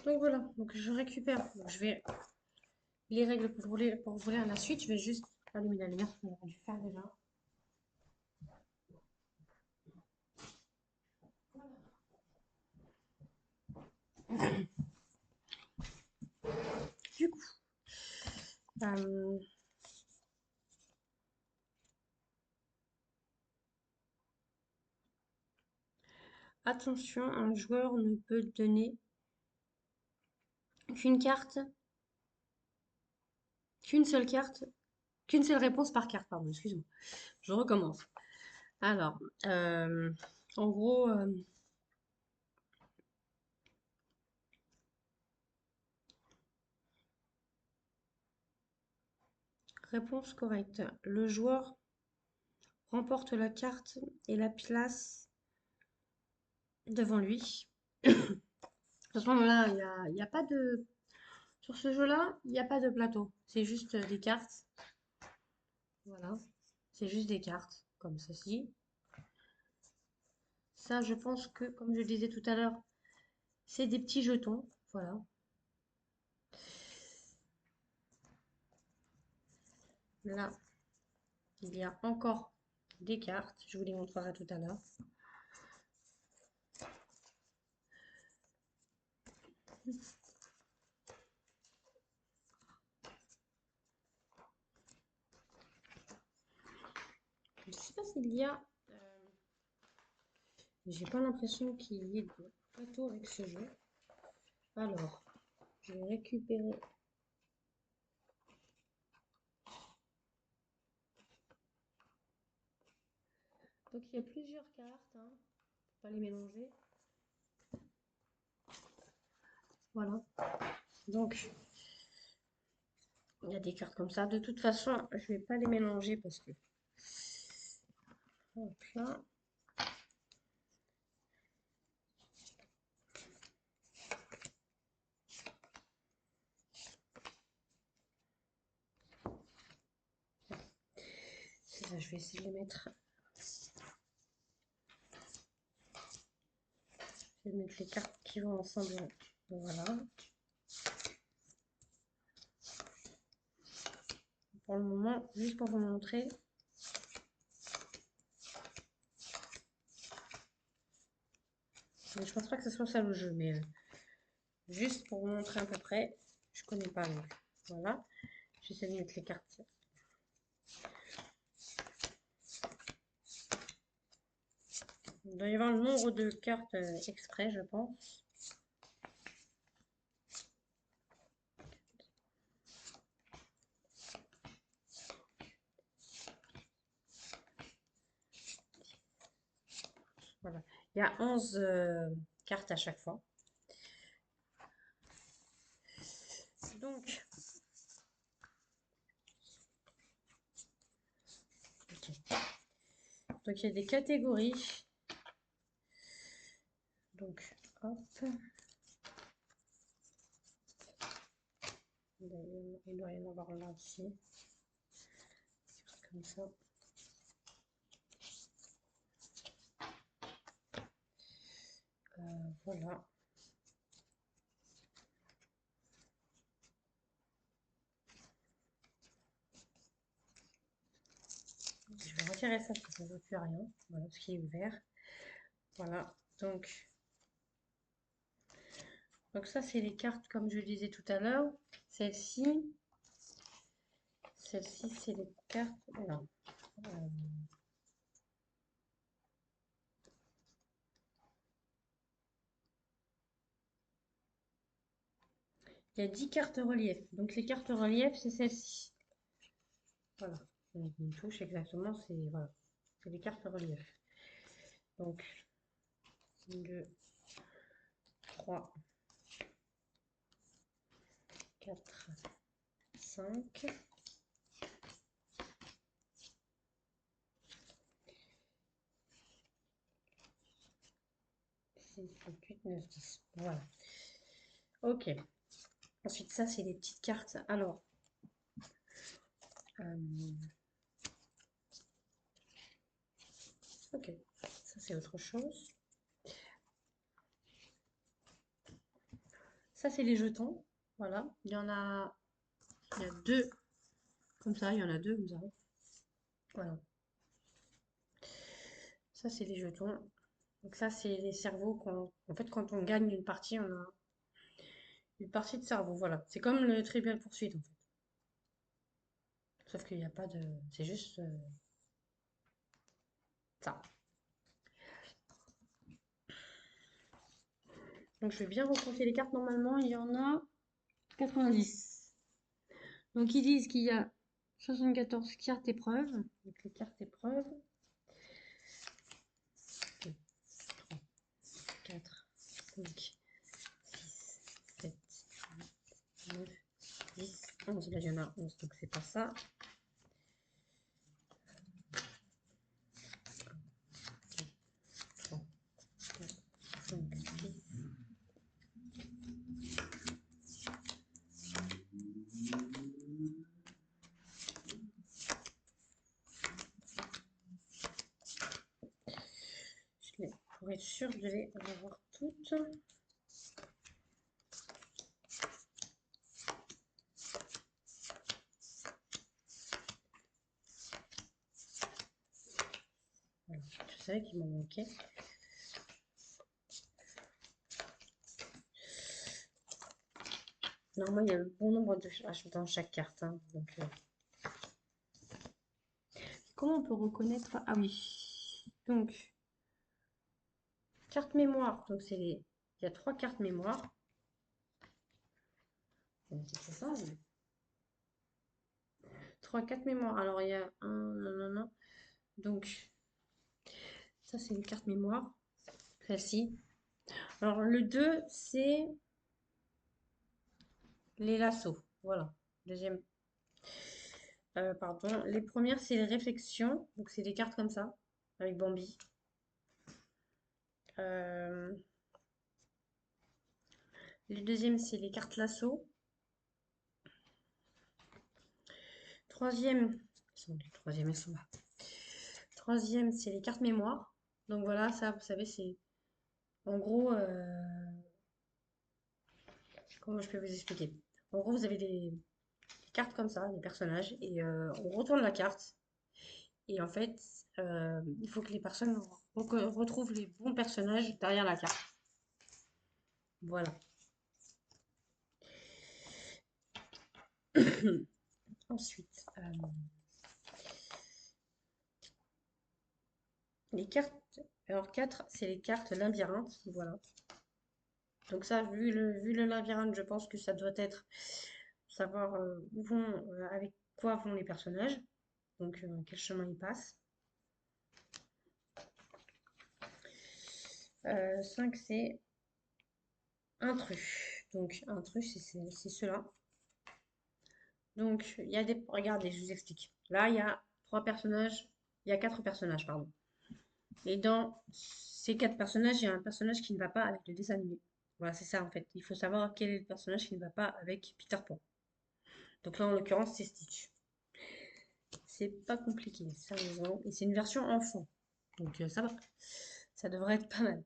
Donc voilà, donc je récupère. Donc je vais les règles pour vous lire la suite. Je vais juste allumer la lumière, ce qu'on aurait dû faire déjà. Du coup, euh, attention, un joueur ne peut donner qu'une carte, qu'une seule réponse par carte, pardon, excuse-moi. Je recommence. Alors, en gros, réponse correcte. Le joueur remporte la carte et la place devant lui. À ce moment-là, il y a pas de... Sur ce jeu-là, il n'y a pas de plateau. C'est juste des cartes. Voilà. C'est juste des cartes, comme ceci. Ça, je pense que, comme je le disais tout à l'heure, c'est des petits jetons. Voilà. Là, il y a encore des cartes. Je vous les montrerai tout à l'heure. Je ne sais pas s'il y a... J'ai pas l'impression qu'il y ait de plateau avec ce jeu. Alors, je vais récupérer. Donc, il y a plusieurs cartes, hein. Faut pas les mélanger. Voilà. Donc, il y a des cartes comme ça. De toute façon, je vais pas les mélanger parce que... Hop là. C'est ça, je vais essayer de les mettre. Je vais mettre les cartes qui vont ensemble. Voilà. Pour le moment, juste pour vous montrer. Mais je pense pas que ce soit ça le jeu, mais juste pour vous montrer à peu près. Je connais pas donc. Voilà. J'essaie de mettre les cartes. Il doit y avoir le nombre de cartes exprès, je pense. Voilà. Il y a 11 cartes à chaque fois. Donc, okay. Donc il y a des catégories. Donc, hop. Il doit y en avoir là aussi. Comme ça. Voilà. Je vais retirer ça parce que ça ne veut plus rien. Voilà, ce qui est ouvert. Voilà. Donc ça, c'est les cartes, comme je le disais tout à l'heure. Celle-ci, c'est les cartes. Voilà. Il y a 10 cartes relief. Donc les cartes relief, c'est celle-ci. Voilà. Une touche exactement, c'est voilà. C'est les cartes relief. Donc 2, 3, 4, 5. 6, 7, 8, 9, 10. Voilà. Ok. Ensuite, ça, c'est les petites cartes. Alors, ok. Ça, c'est autre chose. Ça, c'est les jetons. Voilà. Il y a deux comme ça. Il y en a deux comme ça. Voilà. Ça, c'est les jetons. Donc ça, c'est les cerveaux en fait, quand on gagne une partie, on a une partie de cerveau. Voilà. C'est comme le Trivial Poursuite, en fait. Sauf qu'il n'y a pas de... C'est juste ça. Donc je vais bien recompter les cartes. Normalement, il y en a 90. Donc ils disent qu'il y a 74 cartes épreuves. Donc les cartes épreuves. 2, 3, 4, 5, 6, 7, 8, 9, 10, 11. Là, il y en a 11, donc c'est pas ça. 3, 4, 5, 6. Pour être sûr de les avoir toutes. Voilà. Je savais qu'il m'en manquait. Normalement, il y a le bon nombre de H dans chaque carte. Hein, donc, comment on peut reconnaître? Ah oui. Donc, carte mémoire. Donc, il y a 3 cartes mémoire. C'est ça, mais... 3, 4 mémoires. Alors, il y a un... Non. Donc, ça, c'est une carte mémoire. Celle-ci. Alors, le 2, c'est les lassos. Voilà. Deuxième. Pardon. Les premières, c'est les réflexions. Donc, c'est des cartes comme ça, avec Bambi. Le deuxième, c'est les cartes lasso. Troisième, elles sont là. Troisième, c'est les cartes mémoire. Donc voilà, ça, vous savez, c'est en gros, comment je peux vous expliquer? En gros, vous avez des cartes comme ça, des personnages, et on retourne la carte. Et en fait, il faut que les personnes retrouvent les bons personnages derrière la carte. Voilà. Ensuite, les cartes. Alors 4, c'est les cartes labyrinthe. Voilà. Donc ça, vu le labyrinthe, je pense que ça doit être savoir avec quoi vont les personnages. Donc quel chemin ils passent. 5, c'est intrus. Donc intrus, c'est cela. Donc il y a des... Regardez, je vous explique. Là, il y a 3 personnages. Il y a 4 personnages, pardon. Et dans ces 4 personnages, il y a un personnage qui ne va pas avec le dessin animé. Voilà, c'est ça en fait. Il faut savoir quel est le personnage qui ne va pas avec Peter Pan. Donc là, en l'occurrence, c'est Stitch. C'est pas compliqué, sérieusement. Et c'est une version enfant. Donc ça va. Ça devrait être pas mal.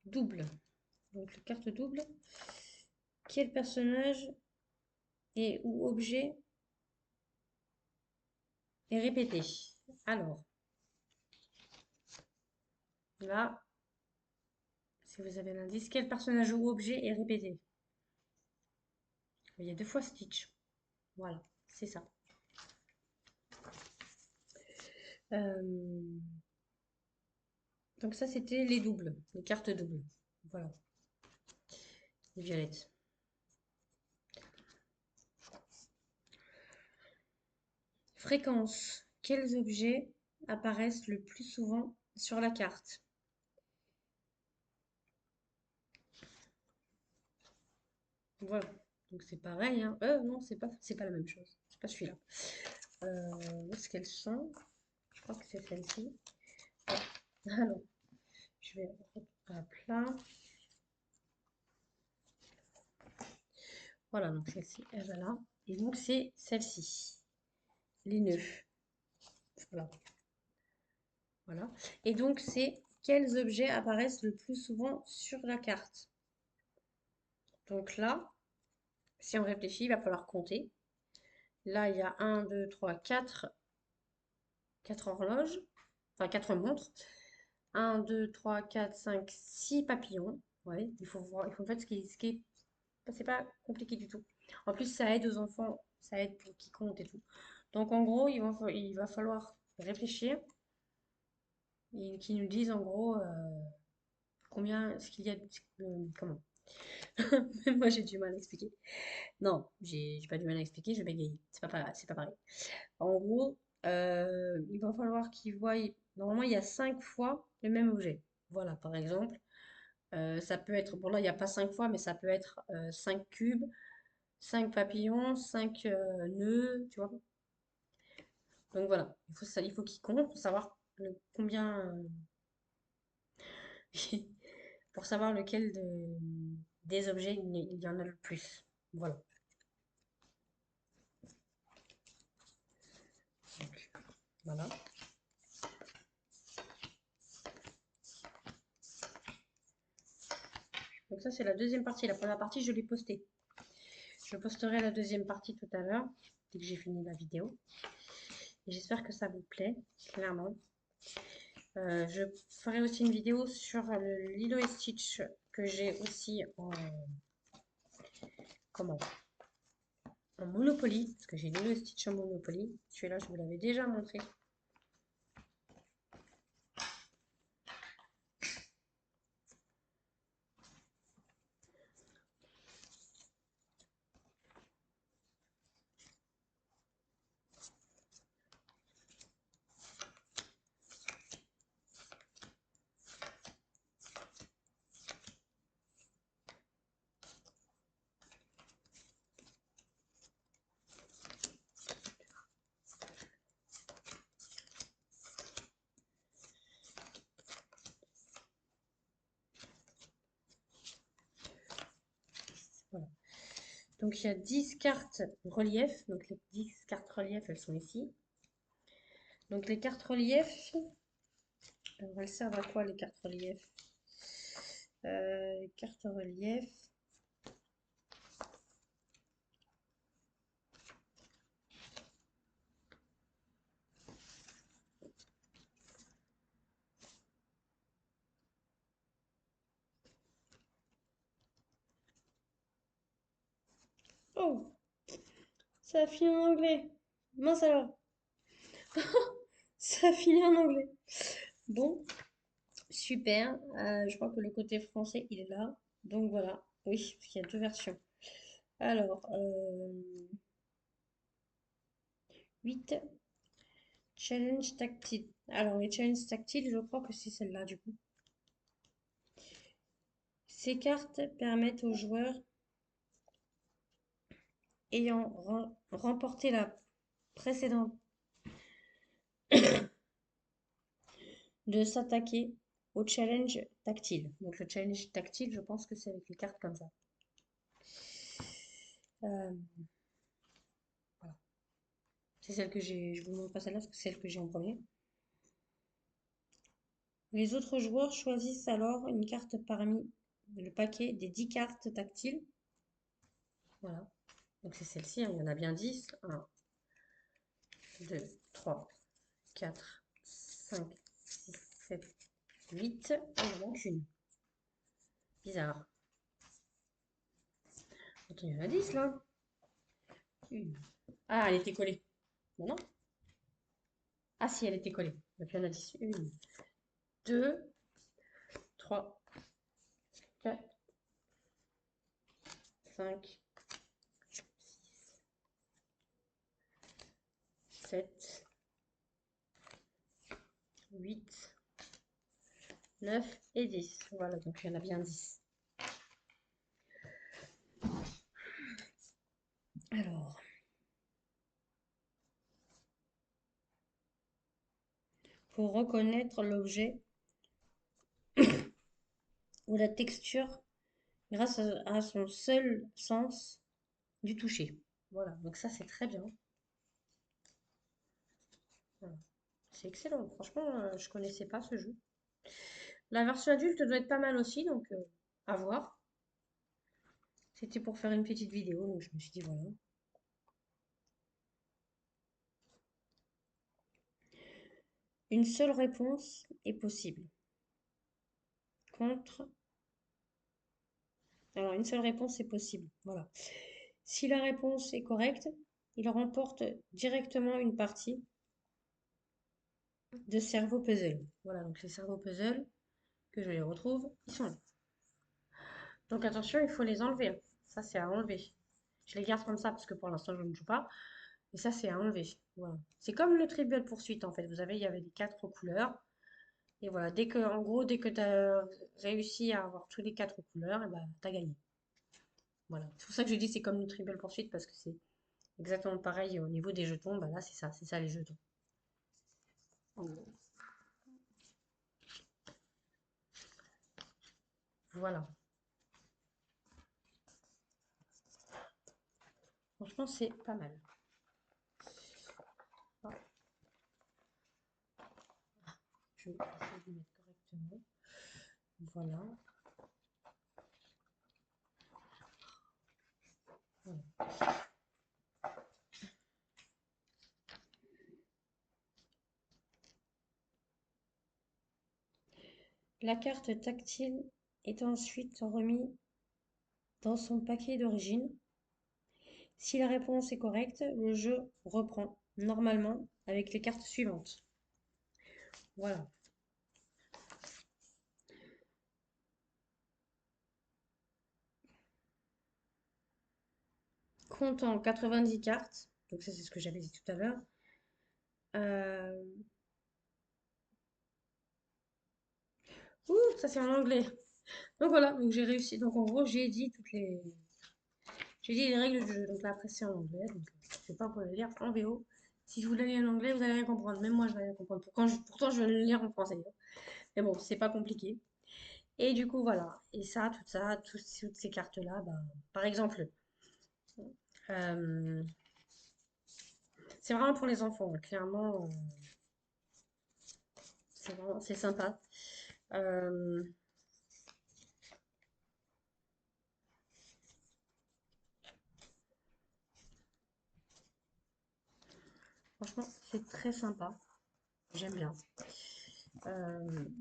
Double. Donc carte double. Quel personnage et ou objet est répété? Alors, là, si vous avez l'indice, quel personnage ou objet est répété? Il y a 2 fois Stitch. Voilà, c'est ça. Donc ça, c'était les doubles, les cartes doubles. Voilà. Les violettes. Fréquence. Quels objets apparaissent le plus souvent sur la carte? Voilà. Donc c'est pareil, hein. Non, c'est pas la même chose. C'est pas celui-là. Où est-ce qu'elles sont? Je crois que c'est celle-ci. Ah non. Je vais remettre à plat. Voilà, donc celle-ci, elle va là. Et donc c'est celle-ci. Les nœuds. Voilà. Voilà. Et donc, c'est quels objets apparaissent le plus souvent sur la carte. Donc là, si on réfléchit, il va falloir compter. Là, il y a 1, 2, 3, 4 horloges, enfin 4 montres. 1, 2, 3, 4, 5, 6 papillons. Ouais, il faut voir, il faut en fait c'est pas compliqué du tout. En plus, ça aide aux enfants, ça aide pour qu'ils comptent et tout. Donc en gros, il va falloir réfléchir et qu'ils nous disent en gros combien, ce qu'il y a, comment. Moi, j'ai du mal à expliquer. Non, j'ai pas du mal à expliquer, je bégaye. C'est pas pareil. En gros, il va falloir qu'ils voient. Normalement, il y a 5 fois le même objet. Voilà, par exemple, ça peut être. Bon, là, il n'y a pas 5 fois, mais ça peut être 5 cubes, 5 papillons, 5 nœuds, tu vois. Donc voilà, il faut qu'ils comptent pour savoir combien. Pour savoir lequel des objets il y en a le plus. Voilà. Donc, voilà. Donc ça, c'est la deuxième partie. La première partie, je l'ai postée. Je posterai la deuxième partie tout à l'heure, dès que j'ai fini la vidéo. Et j'espère que ça vous plaît, clairement. Je ferai aussi une vidéo sur le Lilo et Stitch que j'ai aussi comment, en Monopoly, parce que j'ai Lilo et Stitch en Monopoly. Celui-là, je vous l'avais déjà montré. Voilà. Donc il y a 10 cartes relief. Donc les 10 cartes relief, elles sont ici. Donc les cartes relief, elles servent à quoi les cartes relief? Les cartes relief. Oh, ça a fini en anglais. Mince alors, ça a fini en anglais. Bon, super. Je crois que le côté français, il est là. Donc voilà. Oui, parce qu'il y a deux versions. Alors, 8. Challenge tactile. Alors, les challenges tactiles, je crois que c'est celle-là, du coup. Ces cartes permettent aux joueurs ayant remporté la précédente de s'attaquer au challenge tactile. Donc, le challenge tactile, je pense que c'est avec les cartes comme ça. Euh, voilà. C'est celle que j'ai. Je vous montre pas celle-là parce que c'est celle que j'ai en premier. Les autres joueurs choisissent alors une carte parmi le paquet des 10 cartes tactiles. Voilà. Donc c'est celle-ci, hein. Il y en a bien 10. 1, 2, 3, 4, 5, 6, 7, 8. Et il en manque une. Bizarre. Attends, il y en a 10 là. Une. Ah, elle était collée. Non, non. Ah si, elle était collée. Donc il y en a 10. 1, 2, 3, 4, 5, 7, 8, 9 et 10. Voilà, donc il y en a bien 10. Alors, pour reconnaître l'objet ou la texture grâce à son seul sens du toucher. Voilà, donc ça c'est très bien. Voilà. C'est excellent. Franchement, je connaissais pas ce jeu. La version adulte doit être pas mal aussi, donc à voir. C'était pour faire une petite vidéo, donc je me suis dit voilà. Une seule réponse est possible. Contre. Alors, une seule réponse est possible. Voilà. Si la réponse est correcte, il remporte directement une partie de cerveau puzzle. Voilà, donc les cerveaux puzzle, que je les retrouve, ils sont là. Donc attention, il faut les enlever, hein. Ça, c'est à enlever. Je les garde comme ça parce que pour l'instant, je ne joue pas. Et ça, c'est à enlever. Voilà. C'est comme le Trivial Poursuite, en fait. Vous avez, il y avait les 4 couleurs. Et voilà, en gros, dès que tu as réussi à avoir tous les 4 couleurs, et ben, tu as gagné. Voilà. C'est pour ça que je dis c'est comme le Trivial Poursuite parce que c'est exactement pareil au niveau des jetons. Bah là, c'est ça les jetons. En gros. Voilà. Franchement, c'est pas mal. Ah, je vais essayer de mettre correctement. Voilà. Voilà. La carte tactile est ensuite remise dans son paquet d'origine. Si la réponse est correcte, le jeu reprend normalement avec les cartes suivantes. Voilà. Comptant 90 cartes, donc ça c'est ce que j'avais dit tout à l'heure. Euh, Ouh, ça c'est en anglais. Donc voilà, donc j'ai réussi. Donc en gros, j'ai dit les règles du jeu. Donc là après c'est en anglais, donc je vais pas vous le lire en VO. Si je vous le lis en anglais, vous allez rien comprendre. Même moi, je vais rien comprendre. Pourtant, je vais le lire en français. Mais bon, c'est pas compliqué. Et du coup, voilà. Et ça, tout ça, toutes ces cartes-là, bah, par exemple, euh, c'est vraiment pour les enfants, hein. Clairement, c'est sympa. Euh, Franchement, c'est très sympa. J'aime bien.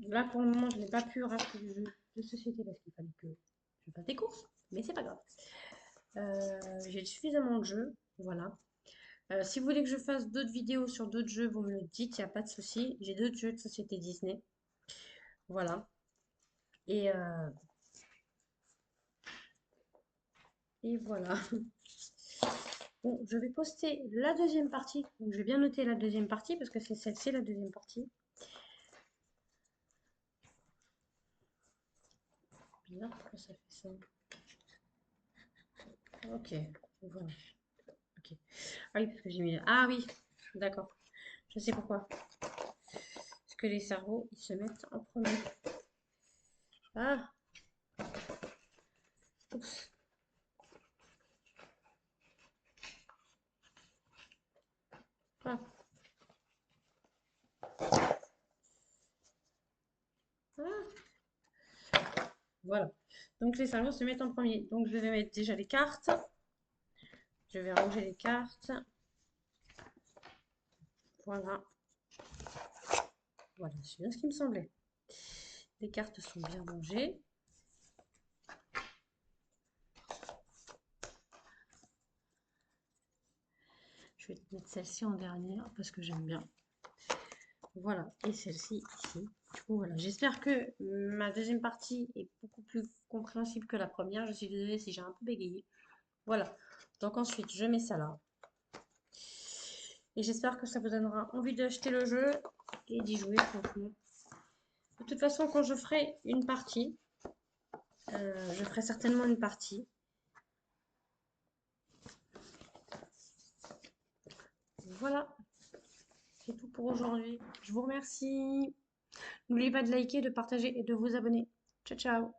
Là, pour le moment, je n'ai pas pu racheter du jeu de société parce qu'il fallait que je fasse des courses, mais c'est pas grave. J'ai suffisamment de jeux, voilà. Si vous voulez que je fasse d'autres vidéos sur d'autres jeux, vous me le dites, il n'y a pas de souci. J'ai d'autres jeux de société Disney, voilà. Et, euh, et voilà. Bon, je vais poster la deuxième partie. Donc, je vais bien noter la deuxième partie parce que c'est celle-ci la deuxième partie. Bizarre pourquoi ça fait ça. Ok, voilà. Ok. Ah oui, parce que j'ai mis. Ah oui, d'accord. Je sais pourquoi. Parce que les cerveaux, ils se mettent en premier. Ah, oups. Ah, ah. Voilà. Donc les cerveaux se mettent en premier. Donc je vais mettre déjà les cartes. Je vais ranger les cartes. Voilà. Voilà, c'est bien ce qui me semblait. Les cartes sont bien rangées. Je vais mettre celle-ci en dernière parce que j'aime bien. Voilà, et celle-ci ici. Du coup, voilà. J'espère que ma deuxième partie est beaucoup plus compréhensible que la première. Je suis désolée si j'ai un peu bégayé. Voilà. Donc ensuite, je mets ça là. Et j'espère que ça vous donnera envie d'acheter le jeu et d'y jouer, franchement. De toute façon, quand je ferai une partie, je ferai certainement une partie. Voilà, c'est tout pour aujourd'hui. Je vous remercie. N'oubliez pas de liker, de partager et de vous abonner. Ciao, ciao.